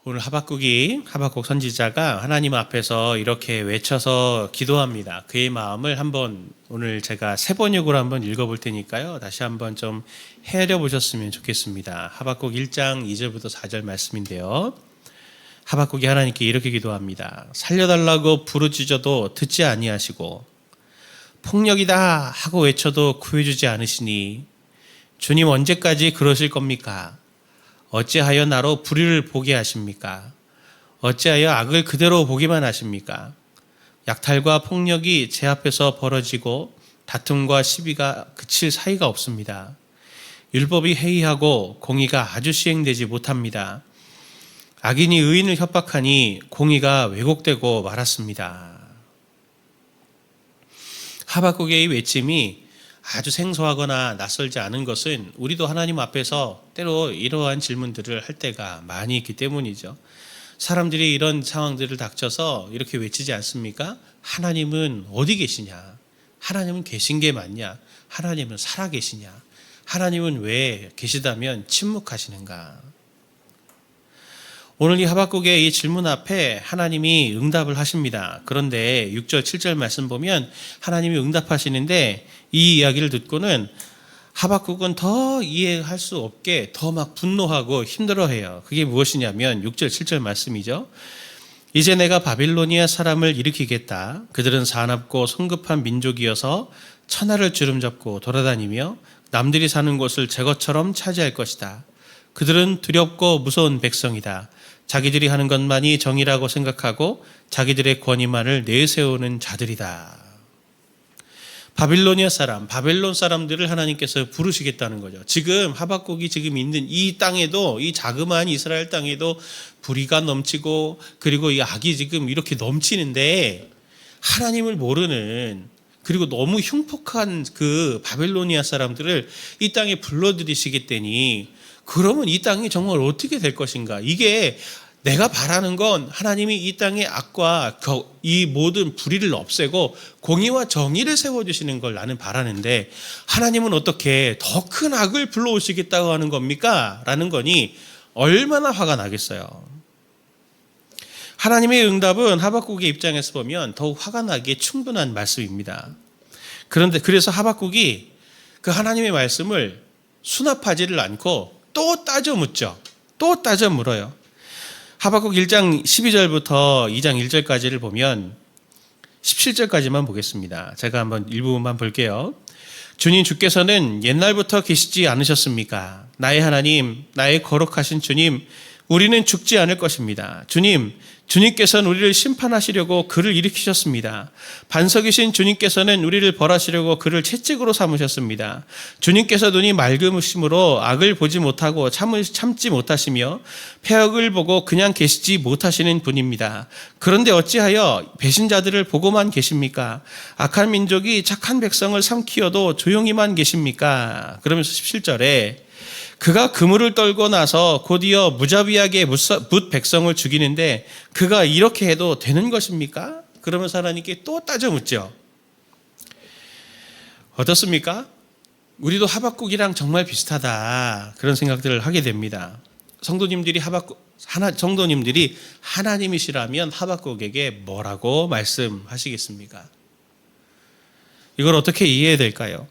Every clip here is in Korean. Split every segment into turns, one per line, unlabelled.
오늘 하박국 선지자가 하나님 앞에서 이렇게 외쳐서 기도합니다. 그의 마음을 한번 오늘 제가 세 번역으로 한번 읽어볼 테니까요. 다시 한번 좀 헤아려 보셨으면 좋겠습니다. 하박국 1장 2절부터 4절 말씀인데요. 하박국이 하나님께 이렇게 기도합니다. 살려달라고 부르짖어도 듣지 아니하시고 폭력이다 하고 외쳐도 구해주지 않으시니 주님 언제까지 그러실 겁니까? 어찌하여 나로 불의를 보게 하십니까? 어찌하여 악을 그대로 보기만 하십니까? 약탈과 폭력이 제 앞에서 벌어지고 다툼과 시비가 그칠 사이가 없습니다. 율법이 해이하고 공의가 아주 시행되지 못합니다. 악인이 의인을 협박하니 공의가 왜곡되고 말았습니다. 하박국의 외침이 아주 생소하거나 낯설지 않은 것은 우리도 하나님 앞에서 때로 이러한 질문들을 할 때가 많이 있기 때문이죠. 사람들이 이런 상황들을 닥쳐서 이렇게 외치지 않습니까? 하나님은 어디 계시냐? 하나님은 계신 게 맞냐? 하나님은 살아 계시냐? 하나님은 왜 계시다면 침묵하시는가? 오늘 이 하박국의 이 질문 앞에 하나님이 응답을 하십니다. 그런데 6절, 7절 말씀 보면 하나님이 응답하시는데 이 이야기를 듣고는 하박국은 더 이해할 수 없게 더 막 분노하고 힘들어해요. 그게 무엇이냐면 6절, 7절 말씀이죠. 이제 내가 바빌로니아 사람을 일으키겠다. 그들은 사납고 성급한 민족이어서 천하를 주름잡고 돌아다니며 남들이 사는 곳을 제 것처럼 차지할 것이다. 그들은 두렵고 무서운 백성이다. 자기들이 하는 것만이 정의라고 생각하고 자기들의 권위만을 내세우는 자들이다. 바빌로니아 사람, 바벨론 사람들을 하나님께서 부르시겠다는 거죠. 지금 하박국이 지금 있는 이 땅에도, 이 자그마한 이스라엘 땅에도 불의가 넘치고 그리고 이 악이 지금 이렇게 넘치는데 하나님을 모르는 그리고 너무 흉폭한 그 바벨로니아 사람들을 이 땅에 불러들이시겠다니 그러면 이 땅이 정말 어떻게 될 것인가? 이게 내가 바라는 건 하나님이 이 땅의 악과 이 모든 불의를 없애고 공의와 정의를 세워주시는 걸 나는 바라는데 하나님은 어떻게 더 큰 악을 불러오시겠다고 하는 겁니까? 라는 거니 얼마나 화가 나겠어요. 하나님의 응답은 하박국의 입장에서 보면 더욱 화가 나기에 충분한 말씀입니다. 그런데 그래서 하박국이 그 하나님의 말씀을 수납하지를 않고 또 따져 묻죠. 또 따져 물어요. 하박국 1장 12절부터 2장 1절까지를 보면 17절까지만 보겠습니다. 제가 한번 일부분만 볼게요. 주님 주께서는 옛날부터 계시지 않으셨습니까? 나의 하나님, 나의 거룩하신 주님, 우리는 죽지 않을 것입니다. 주님께서는 우리를 심판하시려고 그를 일으키셨습니다. 반석이신 주님께서는 우리를 벌하시려고 그를 채찍으로 삼으셨습니다. 주님께서 눈이 맑으심으로 악을 보지 못하고 참지 못하시며 폐역을 보고 그냥 계시지 못하시는 분입니다. 그런데 어찌하여 배신자들을 보고만 계십니까? 악한 민족이 착한 백성을 삼키어도 조용히만 계십니까? 그러면서 17절에 그가 그물을 떨고 나서 곧이어 무자비하게 뭇 백성을 죽이는데 그가 이렇게 해도 되는 것입니까? 그러면서 하나님께 또 따져 묻죠. 어떻습니까? 우리도 하박국이랑 정말 비슷하다 그런 생각들을 하게 됩니다. 성도님들이 하나님이시라면 하박국에게 뭐라고 말씀하시겠습니까? 이걸 어떻게 이해해야 될까요?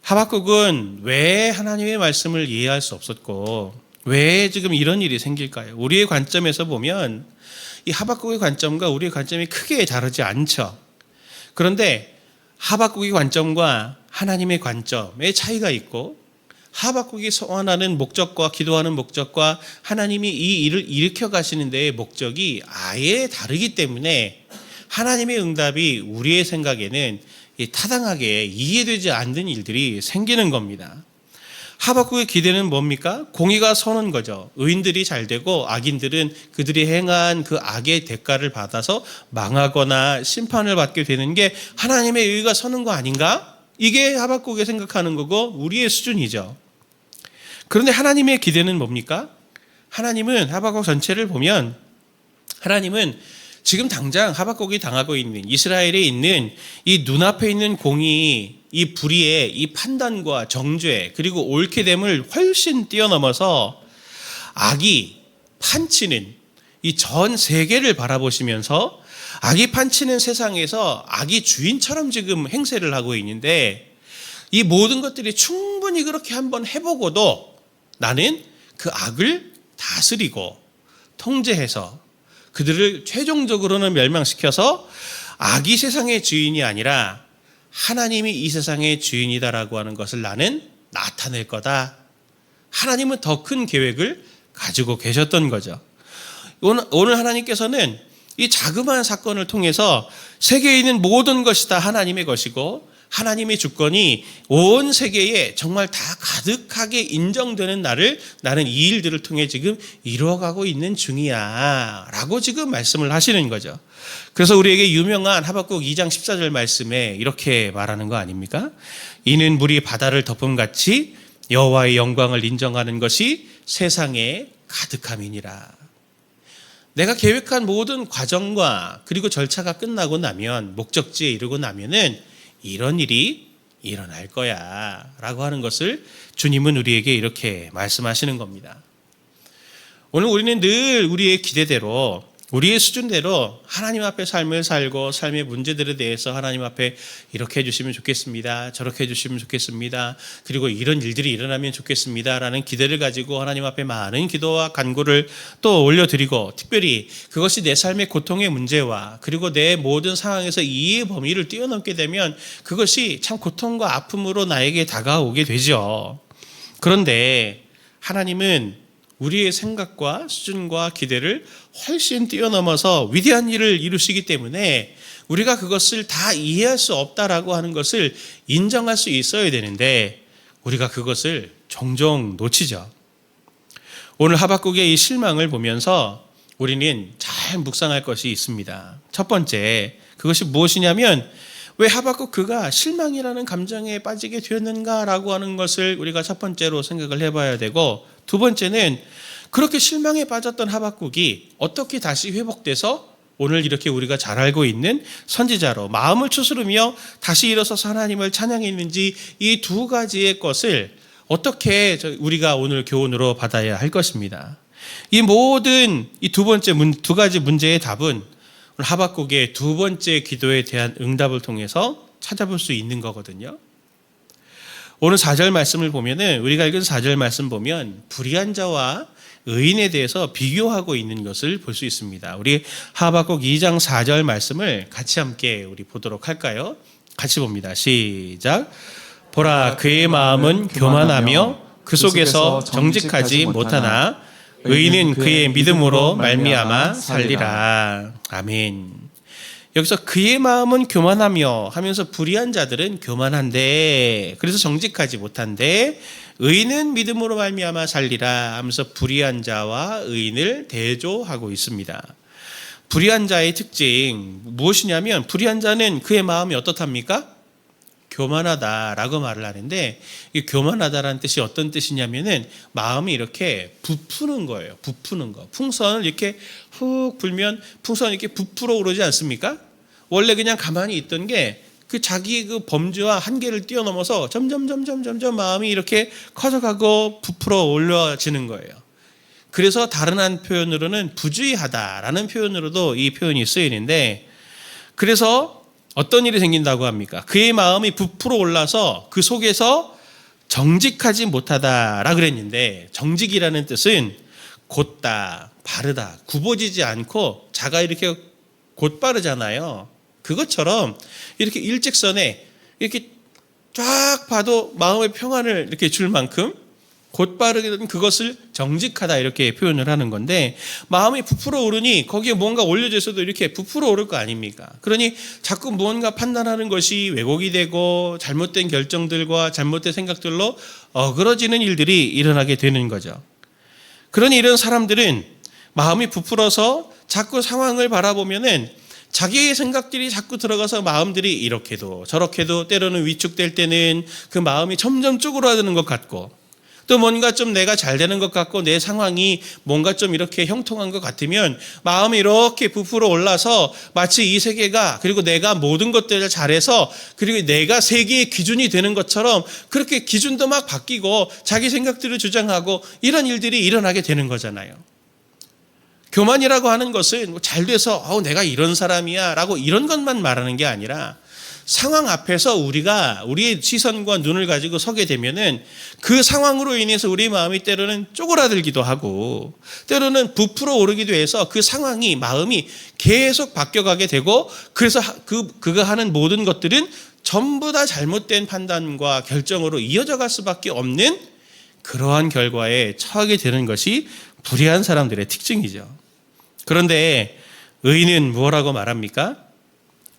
하박국은 왜 하나님의 말씀을 이해할 수 없었고 왜 지금 이런 일이 생길까요? 우리의 관점에서 보면 이 하박국의 관점과 우리의 관점이 크게 다르지 않죠. 그런데 하박국의 관점과 하나님의 관점의 차이가 있고 하박국이 소원하는 목적과 기도하는 목적과 하나님이 이 일을 일으켜 가시는 데의 목적이 아예 다르기 때문에 하나님의 응답이 우리의 생각에는 타당하게 이해되지 않는 일들이 생기는 겁니다. 하박국의 기대는 뭡니까? 공의가 서는 거죠. 의인들이 잘 되고 악인들은 그들이 행한 그 악의 대가를 받아서 망하거나 심판을 받게 되는 게 하나님의 의가 서는 거 아닌가? 이게 하박국이 생각하는 거고 우리의 수준이죠. 그런데 하나님의 기대는 뭡니까? 하나님은 하박국 전체를 보면 하나님은 지금 당장 하박국이 당하고 있는 이스라엘에 있는 이 눈앞에 있는 공의, 이 불의의 이 판단과 정죄 그리고 옳게 됨을 훨씬 뛰어넘어서 악이 판치는 이 전 세계를 바라보시면서 악이 판치는 세상에서 악이 주인처럼 지금 행세를 하고 있는데, 이 모든 것들이 충분히 그렇게 한번 해보고도 나는 그 악을 다스리고 통제해서 그들을 최종적으로는 멸망시켜서 악이 세상의 주인이 아니라 하나님이 이 세상의 주인이다라고 하는 것을 나는 나타낼 거다. 하나님은 더 큰 계획을 가지고 계셨던 거죠. 오늘 하나님께서는 이 자그마한 사건을 통해서 세계에 있는 모든 것이 다 하나님의 것이고 하나님의 주권이 온 세계에 정말 다 가득하게 인정되는 날을 나는 이 일들을 통해 지금 이루어가고 있는 중이야 라고 지금 말씀을 하시는 거죠. 그래서 우리에게 유명한 하박국 2장 14절 말씀에 이렇게 말하는 거 아닙니까? 이는 물이 바다를 덮음같이 여호와의 영광을 인정하는 것이 세상에 가득함이니라. 내가 계획한 모든 과정과 그리고 절차가 끝나고 나면, 목적지에 이르고 나면은 이런 일이 일어날 거야 라고 하는 것을 주님은 우리에게 이렇게 말씀하시는 겁니다. 오늘 우리는 늘 우리의 기대대로, 우리의 수준대로 하나님 앞에 삶을 살고 삶의 문제들에 대해서 하나님 앞에 이렇게 해주시면 좋겠습니다, 저렇게 해주시면 좋겠습니다, 그리고 이런 일들이 일어나면 좋겠습니다 라는 기대를 가지고 하나님 앞에 많은 기도와 간구를 또 올려드리고, 특별히 그것이 내 삶의 고통의 문제와 그리고 내 모든 상황에서 이해의 범위를 뛰어넘게 되면 그것이 참 고통과 아픔으로 나에게 다가오게 되죠. 그런데 하나님은 우리의 생각과 수준과 기대를 훨씬 뛰어넘어서 위대한 일을 이루시기 때문에 우리가 그것을 다 이해할 수 없다라고 하는 것을 인정할 수 있어야 되는데, 우리가 그것을 종종 놓치죠. 오늘 하박국의 이 실망을 보면서 우리는 잘 묵상할 것이 있습니다. 첫 번째, 그것이 무엇이냐면 왜 하박국 그가 실망이라는 감정에 빠지게 되었는가라고 하는 것을 우리가 첫 번째로 생각을 해봐야 되고, 두 번째는 그렇게 실망에 빠졌던 하박국이 어떻게 다시 회복돼서 오늘 이렇게 우리가 잘 알고 있는 선지자로 마음을 추스르며 다시 일어서서 하나님을 찬양했는지, 이 두 가지의 것을 어떻게 우리가 오늘 교훈으로 받아야 할 것입니다. 이 모든 이 두 가지 문제의 답은 하박국의 두 번째 기도에 대한 응답을 통해서 찾아볼 수 있는 거거든요. 오늘 4절 말씀을 보면은, 우리가 읽은 4절 말씀 보면 불의한 자와 의인에 대해서 비교하고 있는 것을 볼 수 있습니다. 우리 하박국 2장 4절 말씀을 같이 함께 우리 보도록 할까요? 같이 봅니다. 시작. 보라, 그의 마음은 교만하며 그 속에서 정직하지 못하나 의인은 그의 믿음으로 말미암아 살리라. 아멘. 여기서 그의 마음은 교만하며 하면서 불의한 자들은 교만한데, 그래서 정직하지 못한데, 의인은 믿음으로 말미암아 살리라 하면서 불의한 자와 의인을 대조하고 있습니다. 불의한 자의 특징 무엇이냐면, 불의한 자는 그의 마음이 어떻답니까? 교만하다라고 말을 하는데, 이 교만하다라는 뜻이 어떤 뜻이냐면은 마음이 이렇게 부푸는 거예요. 부푸는 거. 풍선을 이렇게 훅 불면 풍선이 이렇게 부풀어 오르지 않습니까? 원래 그냥 가만히 있던 게 그 자기 그 범주와 한계를 뛰어넘어서 점점 마음이 이렇게 커져가고 부풀어 올려지는 거예요. 그래서 다른 한 표현으로는 부주의하다라는 표현으로도 이 표현이 쓰이는데, 그래서 어떤 일이 생긴다고 합니까? 그의 마음이 부풀어 올라서 그 속에서 정직하지 못하다라 그랬는데, 정직이라는 뜻은 곧다, 바르다, 굽어지지 않고 자가 이렇게 곧바르잖아요. 그것처럼 이렇게 일직선에 이렇게 쫙 봐도 마음의 평안을 이렇게 줄 만큼 곧바르게 된 그것을 정직하다 이렇게 표현을 하는 건데, 마음이 부풀어 오르니 거기에 뭔가 올려져 있어도 이렇게 부풀어 오를 거 아닙니까? 그러니 자꾸 무언가 판단하는 것이 왜곡이 되고 잘못된 결정들과 잘못된 생각들로 어그러지는 일들이 일어나게 되는 거죠. 그러니 이런 사람들은 마음이 부풀어서 자꾸 상황을 바라보면은 자기의 생각들이 자꾸 들어가서 마음들이 이렇게도 저렇게도, 때로는 위축될 때는 그 마음이 점점 쪼그라드는 것 같고, 또 뭔가 좀 내가 잘 되는 것 같고 내 상황이 뭔가 좀 이렇게 형통한 것 같으면 마음이 이렇게 부풀어 올라서 마치 이 세계가, 그리고 내가 모든 것들을 잘해서 그리고 내가 세계의 기준이 되는 것처럼 그렇게 기준도 막 바뀌고 자기 생각들을 주장하고 이런 일들이 일어나게 되는 거잖아요. 교만이라고 하는 것은 잘 돼서 내가 이런 사람이야 라고 이런 것만 말하는 게 아니라 상황 앞에서 우리가 우리의 시선과 눈을 가지고 서게 되면은 그 상황으로 인해서 우리 마음이 때로는 쪼그라들기도 하고 때로는 부풀어 오르기도 해서 그 상황이 마음이 계속 바뀌어가게 되고 그래서 그가 하는 모든 것들은 전부 다 잘못된 판단과 결정으로 이어져 갈 수밖에 없는 그러한 결과에 처하게 되는 것이 불의한 사람들의 특징이죠. 그런데 의인은 뭐라고 말합니까?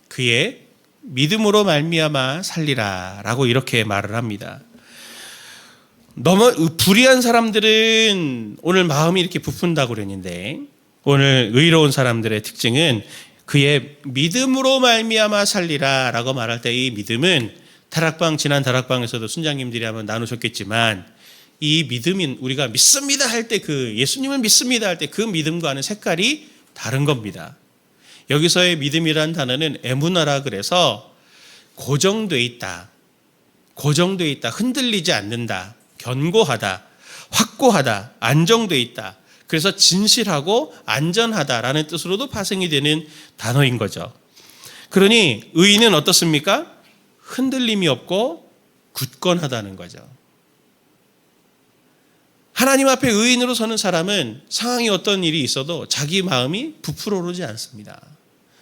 그의 믿음으로 말미암아 살리라 라고 이렇게 말을 합니다. 너무 불의한 사람들은 오늘 마음이 이렇게 부푼다고 그랬는데 오늘 의로운 사람들의 특징은 그의 믿음으로 말미암아 살리라 라고 말할 때 이 믿음은 지난 다락방에서도 순장님들이 한번 나누셨겠지만 이 믿음인 우리가 믿습니다 할 때 그 예수님을 믿습니다 할 때 그 믿음과는 색깔이 다른 겁니다. 여기서의 믿음이라는 단어는 에무나라 그래서 고정돼 있다, 흔들리지 않는다, 견고하다, 확고하다, 안정돼 있다. 그래서 진실하고 안전하다라는 뜻으로도 파생이 되는 단어인 거죠. 그러니 의인은 어떻습니까? 흔들림이 없고 굳건하다는 거죠. 하나님 앞에 의인으로 서는 사람은 상황이 어떤 일이 있어도 자기 마음이 부풀어 오르지 않습니다.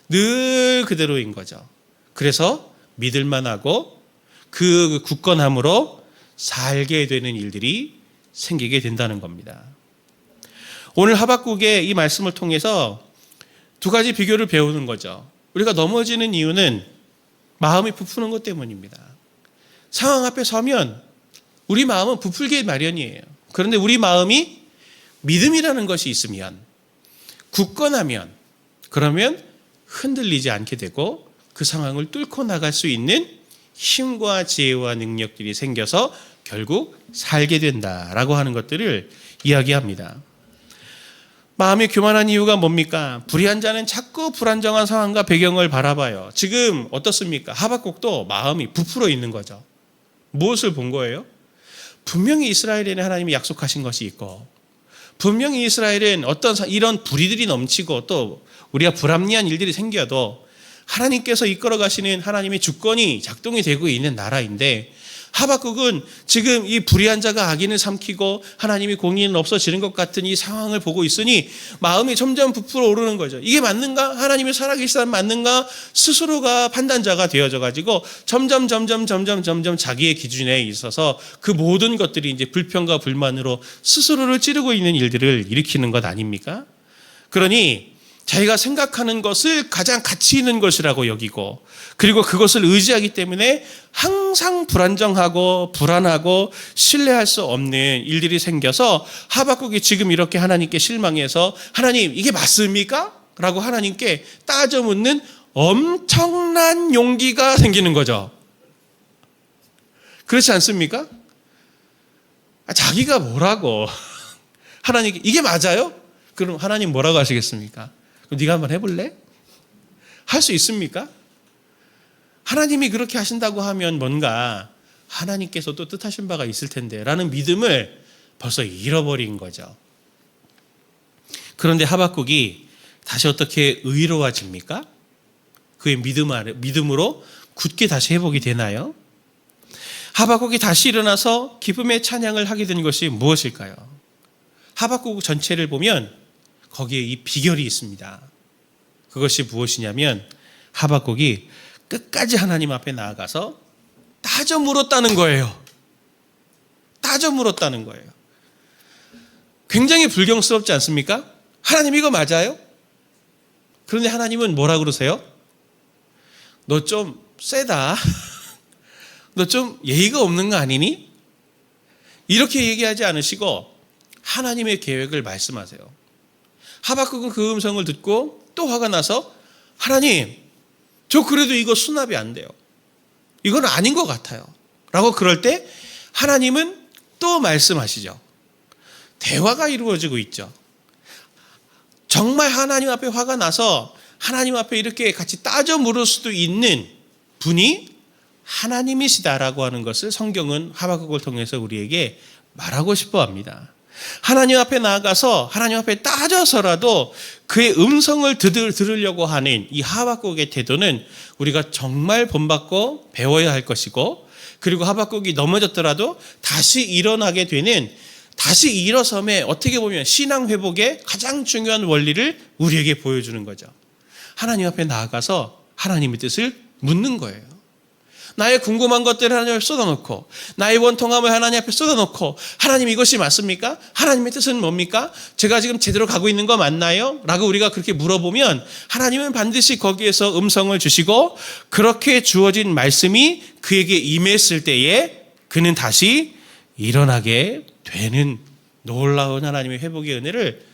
늘 그대로인 거죠. 그래서 믿을만 하고 그 굳건함으로 살게 되는 일들이 생기게 된다는 겁니다. 오늘 하박국의 이 말씀을 통해서 두 가지 비교를 배우는 거죠. 우리가 넘어지는 이유는 마음이 부푸는 것 때문입니다. 상황 앞에 서면 우리 마음은 부풀게 마련이에요. 그런데 우리 마음이 믿음이라는 것이 있으면, 굳건하면, 그러면 흔들리지 않게 되고 그 상황을 뚫고 나갈 수 있는 힘과 지혜와 능력들이 생겨서 결국 살게 된다라고 하는 것들을 이야기합니다. 마음이 교만한 이유가 뭡니까? 불의한 자는 자꾸 불안정한 상황과 배경을 바라봐요. 지금 어떻습니까? 하박국도 마음이 부풀어 있는 거죠. 무엇을 본 거예요? 분명히 이스라엘에는 하나님이 약속하신 것이 있고 분명히 이스라엘은 어떤 이런 불의들이 넘치고 또 우리가 불합리한 일들이 생겨도 하나님께서 이끌어 가시는 하나님의 주권이 작동이 되고 있는 나라인데 하박국은 지금 이 불의한 자가 악인을 삼키고 하나님의 공의는 없어지는 것 같은 이 상황을 보고 있으니 마음이 점점 부풀어 오르는 거죠. 이게 맞는가? 하나님이 살아계시다면 맞는가? 스스로가 판단자가 되어져 가지고 점점 자기의 기준에 있어서 그 모든 것들이 이제 불평과 불만으로 스스로를 찌르고 있는 일들을 일으키는 것 아닙니까? 그러니 자기가 생각하는 것을 가장 가치 있는 것이라고 여기고 그리고 그것을 의지하기 때문에 항상 불안정하고 불안하고 신뢰할 수 없는 일들이 생겨서 하박국이 지금 이렇게 하나님께 실망해서 하나님 이게 맞습니까? 라고 하나님께 따져 묻는 엄청난 용기가 생기는 거죠. 그렇지 않습니까? 자기가 뭐라고 하나님께 이게 맞아요? 그럼 하나님 뭐라고 하시겠습니까? 그럼 네가 한번 해볼래? 할 수 있습니까? 하나님이 그렇게 하신다고 하면 뭔가 하나님께서도 뜻하신 바가 있을 텐데 라는 믿음을 벌써 잃어버린 거죠. 그런데 하박국이 다시 어떻게 의로워집니까? 그의 믿음으로 굳게 다시 회복이 되나요? 하박국이 다시 일어나서 기쁨의 찬양을 하게 된 것이 무엇일까요? 하박국 전체를 보면 거기에 이 비결이 있습니다. 그것이 무엇이냐면 하박국이 끝까지 하나님 앞에 나아가서 따져 물었다는 거예요. 따져 물었다는 거예요. 굉장히 불경스럽지 않습니까? 하나님 이거 맞아요? 그런데 하나님은 뭐라 그러세요? 너 좀 세다. 너 좀 예의가 없는 거 아니니? 이렇게 얘기하지 않으시고 하나님의 계획을 말씀하세요. 하박국은 그 음성을 듣고 또 화가 나서 하나님 저 그래도 이거 수납이 안 돼요. 이건 아닌 것 같아요. 라고 그럴 때 하나님은 또 말씀하시죠. 대화가 이루어지고 있죠. 정말 하나님 앞에 화가 나서 하나님 앞에 이렇게 같이 따져 물을 수도 있는 분이 하나님이시다라고 하는 것을 성경은 하박국을 통해서 우리에게 말하고 싶어 합니다. 하나님 앞에 나아가서 하나님 앞에 따져서라도 그의 음성을 들으려고 하는 이 하박국의 태도는 우리가 정말 본받고 배워야 할 것이고, 그리고 하박국이 넘어졌더라도 다시 일어나게 되는, 다시 일어섬에 어떻게 보면 신앙 회복의 가장 중요한 원리를 우리에게 보여주는 거죠. 하나님 앞에 나아가서 하나님의 뜻을 묻는 거예요. 나의 궁금한 것들을 하나님 앞에 쏟아놓고, 나의 원통함을 하나님 앞에 쏟아놓고, 하나님 이것이 맞습니까? 하나님의 뜻은 뭡니까? 제가 지금 제대로 가고 있는 거 맞나요? 라고 우리가 그렇게 물어보면 하나님은 반드시 거기에서 음성을 주시고, 그렇게 주어진 말씀이 그에게 임했을 때에 그는 다시 일어나게 되는 놀라운 하나님의 회복의 은혜를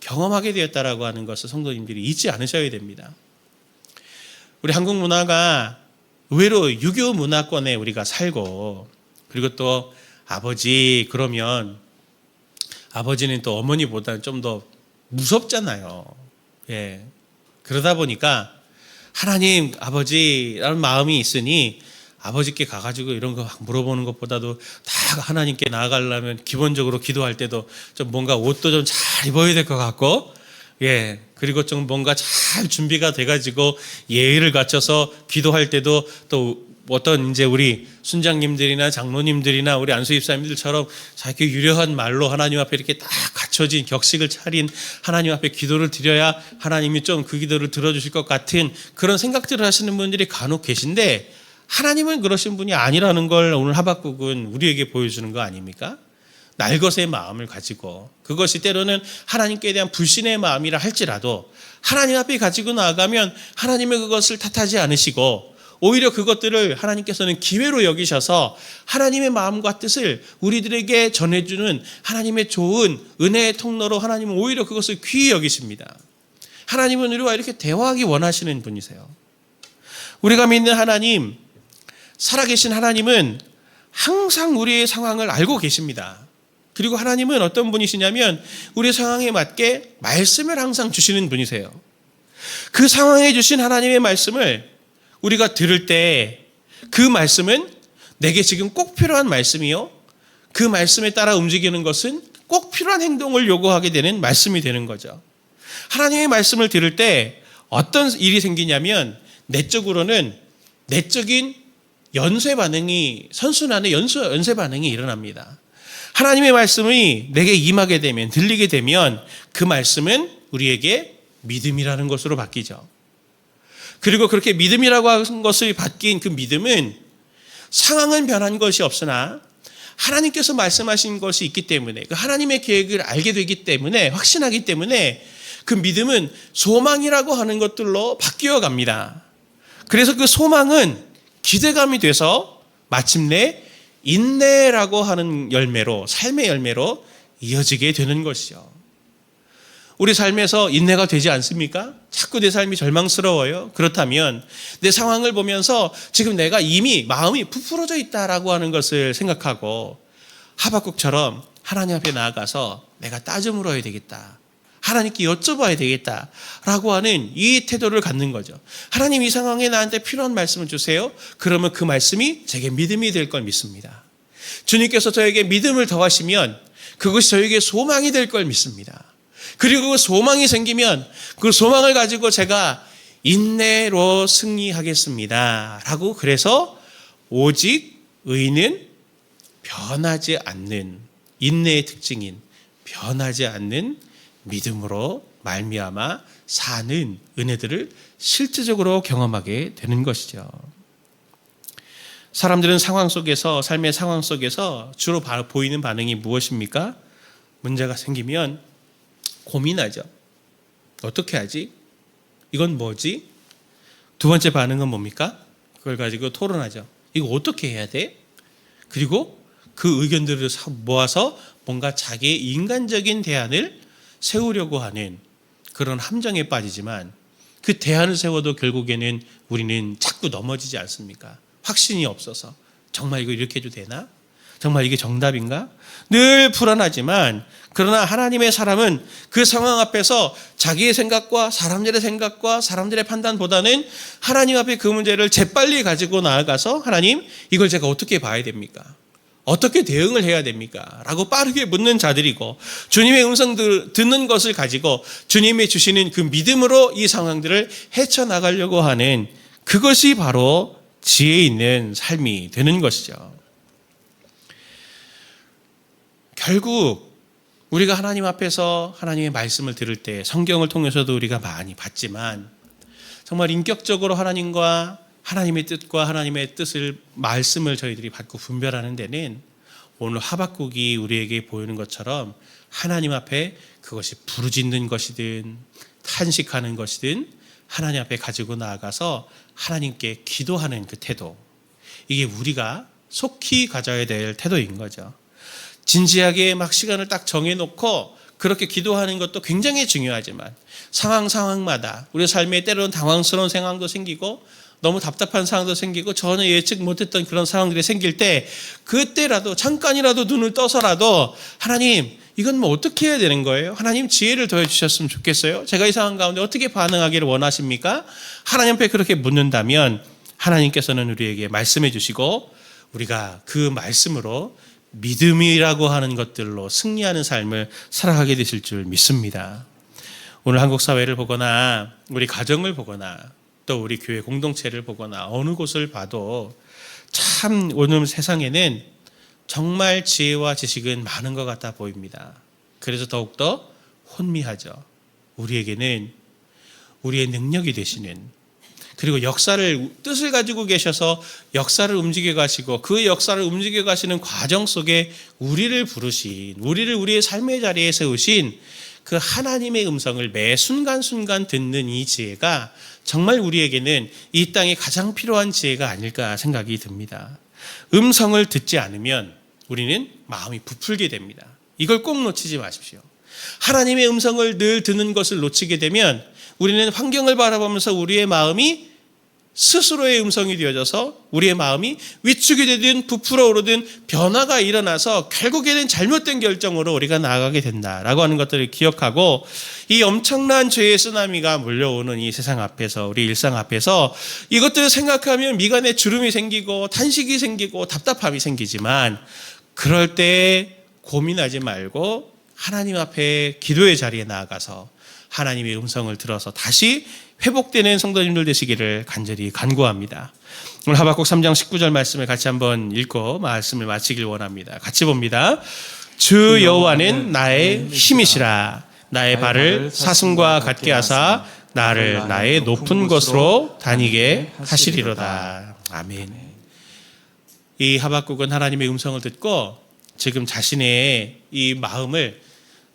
경험하게 되었다라고 하는 것을 성도님들이 잊지 않으셔야 됩니다. 우리 한국 문화가 의외로 유교 문화권에 우리가 살고, 그리고 또 아버지 그러면 아버지는 또 어머니보다는 좀 더 무섭잖아요. 예. 그러다 보니까 하나님 아버지라는 마음이 있으니 아버지께 가가지고 이런 거 물어보는 것보다도 다 하나님께 나아가려면 기본적으로 기도할 때도 좀 뭔가 옷도 좀 잘 입어야 될 것 같고, 예, 그리고 좀 뭔가 잘 준비가 돼가지고 예의를 갖춰서 기도할 때도 또 어떤 이제 우리 순장님들이나 장로님들이나 우리 안수 집사님들처럼 자기 유려한 말로 하나님 앞에 이렇게 딱 갖춰진 격식을 차린 하나님 앞에 기도를 드려야 하나님이 좀 그 기도를 들어주실 것 같은 그런 생각들을 하시는 분들이 간혹 계신데, 하나님은 그러신 분이 아니라는 걸 오늘 하박국은 우리에게 보여주는 거 아닙니까? 날것의 마음을 가지고, 그것이 때로는 하나님께 대한 불신의 마음이라 할지라도 하나님 앞에 가지고 나아가면 하나님의 그것을 탓하지 않으시고, 오히려 그것들을 하나님께서는 기회로 여기셔서 하나님의 마음과 뜻을 우리들에게 전해주는 하나님의 좋은 은혜의 통로로 하나님은 오히려 그것을 귀히 여기십니다. 하나님은 우리와 이렇게 대화하기 원하시는 분이세요. 우리가 믿는 하나님, 살아계신 하나님은 항상 우리의 상황을 알고 계십니다. 그리고 하나님은 어떤 분이시냐면 우리의 상황에 맞게 말씀을 항상 주시는 분이세요. 그 상황에 주신 하나님의 말씀을 우리가 들을 때 그 말씀은 내게 지금 꼭 필요한 말씀이요, 그 말씀에 따라 움직이는 것은 꼭 필요한 행동을 요구하게 되는 말씀이 되는 거죠. 하나님의 말씀을 들을 때 어떤 일이 생기냐면 내적으로는 내적인 연쇄 반응이, 선순환의 연쇄 반응이 일어납니다. 하나님의 말씀이 내게 임하게 되면, 들리게 되면 그 말씀은 우리에게 믿음이라는 것으로 바뀌죠. 그리고 그렇게 믿음이라고 하는 것을 바뀐 그 믿음은 상황은 변한 것이 없으나 하나님께서 말씀하신 것이 있기 때문에, 그 하나님의 계획을 알게 되기 때문에, 확신하기 때문에 그 믿음은 소망이라고 하는 것들로 바뀌어 갑니다. 그래서 그 소망은 기대감이 돼서 마침내 인내라고 하는 열매로, 삶의 열매로 이어지게 되는 것이죠. 우리 삶에서 인내가 되지 않습니까? 자꾸 내 삶이 절망스러워요. 그렇다면 내 상황을 보면서 지금 내가 이미 마음이 부풀어져 있다라고 하는 것을 생각하고 하박국처럼 하나님 앞에 나아가서 내가 따져 물어야 되겠다, 하나님께 여쭤봐야 되겠다라고 하는 이 태도를 갖는 거죠. 하나님, 이 상황에 나한테 필요한 말씀을 주세요. 그러면 그 말씀이 제게 믿음이 될 걸 믿습니다. 주님께서 저에게 믿음을 더하시면 그것이 저에게 소망이 될 걸 믿습니다. 그리고 그 소망이 생기면 그 소망을 가지고 제가 인내로 승리하겠습니다 라고, 그래서 오직 의는 변하지 않는, 인내의 특징인 변하지 않는 믿음으로 말미암아 사는 은혜들을 실질적으로 경험하게 되는 것이죠. 사람들은 상황 속에서, 삶의 상황 속에서 주로 보이는 반응이 무엇입니까? 문제가 생기면 고민하죠. 어떻게 하지? 이건 뭐지? 두 번째 반응은 뭡니까? 그걸 가지고 토론하죠. 이거 어떻게 해야 돼? 그리고 그 의견들을 모아서 뭔가 자기의 인간적인 대안을 세우려고 하는 그런 함정에 빠지지만, 그 대안을 세워도 결국에는 우리는 자꾸 넘어지지 않습니까? 확신이 없어서 정말 이거 이렇게 해도 되나? 정말 이게 정답인가? 늘 불안하지만, 그러나 하나님의 사람은 그 상황 앞에서 자기의 생각과 사람들의 생각과 사람들의 판단보다는 하나님 앞에 그 문제를 재빨리 가지고 나아가서, 하나님, 이걸 제가 어떻게 봐야 됩니까? 어떻게 대응을 해야 됩니까? 라고 빠르게 묻는 자들이고, 주님의 음성 듣는 것을 가지고 주님이 주시는 그 믿음으로 이 상황들을 헤쳐나가려고 하는, 그것이 바로 지혜 있는 삶이 되는 것이죠. 결국 우리가 하나님 앞에서 하나님의 말씀을 들을 때, 성경을 통해서도 우리가 많이 봤지만, 정말 인격적으로 하나님과 하나님의 뜻과 하나님의 뜻을, 말씀을 저희들이 받고 분별하는 데는 오늘 하박국이 우리에게 보이는 것처럼 하나님 앞에 그것이 부르짖는 것이든 탄식하는 것이든 하나님 앞에 가지고 나아가서 하나님께 기도하는 그 태도, 이게 우리가 속히 가져야 될 태도인 거죠. 진지하게 막 시간을 딱 정해놓고 그렇게 기도하는 것도 굉장히 중요하지만, 상황마다 우리 삶에 때로는 당황스러운 상황도 생기고 너무 답답한 상황도 생기고 전혀 예측 못했던 그런 상황들이 생길 때, 그때라도 잠깐이라도 눈을 떠서라도 하나님, 이건 뭐 어떻게 해야 되는 거예요? 하나님 지혜를 더해 주셨으면 좋겠어요. 제가 이 상황 가운데 어떻게 반응하기를 원하십니까? 하나님 앞에 그렇게 묻는다면 하나님께서는 우리에게 말씀해 주시고, 우리가 그 말씀으로 믿음이라고 하는 것들로 승리하는 삶을 살아가게 되실 줄 믿습니다. 오늘 한국 사회를 보거나 우리 가정을 보거나 또 우리 교회 공동체를 보거나 어느 곳을 봐도 참 오늘 세상에는 정말 지혜와 지식은 많은 것 같아 보입니다. 그래서 더욱더 혼미하죠. 우리에게는 우리의 능력이 되시는, 그리고 역사를, 뜻을 가지고 계셔서 역사를 움직여 가시고 그 역사를 움직여 가시는 과정 속에 우리를 부르신, 우리를 우리의 삶의 자리에 세우신 그 하나님의 음성을 매 순간순간 듣는 이 지혜가 정말 우리에게는 이 땅에 가장 필요한 지혜가 아닐까 생각이 듭니다. 음성을 듣지 않으면 우리는 마음이 부풀게 됩니다. 이걸 꼭 놓치지 마십시오. 하나님의 음성을 늘 듣는 것을 놓치게 되면 우리는 환경을 바라보면서 우리의 마음이 스스로의 음성이 되어져서 우리의 마음이 위축이 되든 부풀어 오르든 변화가 일어나서 결국에는 잘못된 결정으로 우리가 나아가게 된다라고 하는 것들을 기억하고, 이 엄청난 죄의 쓰나미가 몰려오는 이 세상 앞에서, 우리 일상 앞에서 이것들을 생각하면 미간에 주름이 생기고 탄식이 생기고 답답함이 생기지만, 그럴 때 고민하지 말고 하나님 앞에 기도의 자리에 나아가서 하나님의 음성을 들어서 다시 회복되는 성도님들 되시기를 간절히 간구합니다. 오늘 하박국 3장 19절 말씀을 같이 한번 읽고 말씀을 마치길 원합니다. 같이 봅니다. 주 여호와는 나의 힘이시라. 나의 발을 사슴과 같게 하사 나를 나의 높은 곳으로 다니게 하시리로다. 아멘. 이 하박국은 하나님의 음성을 듣고 지금 자신의 이 마음을,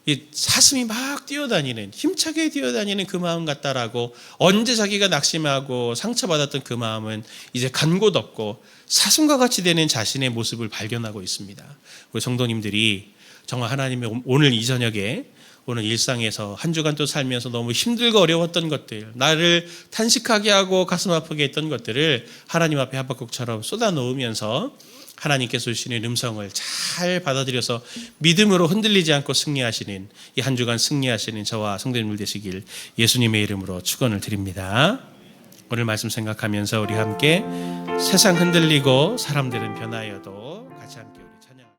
이 사슴이 막 뛰어다니는, 힘차게 뛰어다니는 그 마음 같다라고, 언제 자기가 낙심하고 상처받았던 그 마음은 이제 간 곳 없고 사슴과 같이 되는 자신의 모습을 발견하고 있습니다. 우리 성도님들이 정말 하나님의 오늘 이 저녁에, 오늘 일상에서 한 주간 또 살면서 너무 힘들고 어려웠던 것들, 나를 탄식하게 하고 가슴 아프게 했던 것들을 하나님 앞에 하박국처럼 쏟아놓으면서 하나님께서 주시는 음성을 잘 받아들여서 믿음으로 흔들리지 않고 승리하시는, 이 한 주간 승리하시는 저와 성도님들 되시길 예수님의 이름으로 축원을 드립니다. 오늘 말씀 생각하면서 우리 함께 세상 흔들리고 사람들은 변하여도